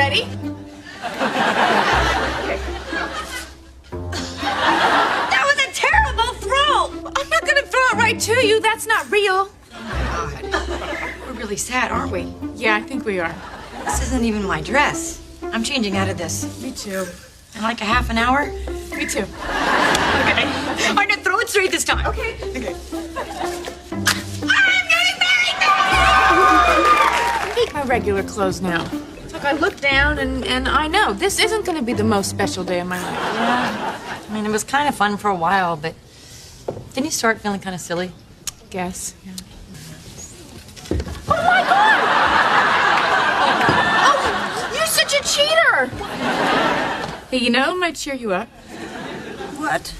ready? That was a terrible throw! I'm not gonna throw it right to you. That's not real. We're really sad, aren't we? Yeah, I think we are. This isn't even my dress. I'm changing out of this. Me too. In like a half an hour. Me too. Okay. All right, now throw it straight this time. Okay. Okay. I hate my regular clothes now. It's like I look down and I know this isn't gonna be the most special day of my life. Yeah. I mean, it was kind of fun for a while, but didn't you start feeling kind of silly? Guess. Yeah. Oh my God! Oh, you're such a cheater! Hey, you know, it might cheer you up. What?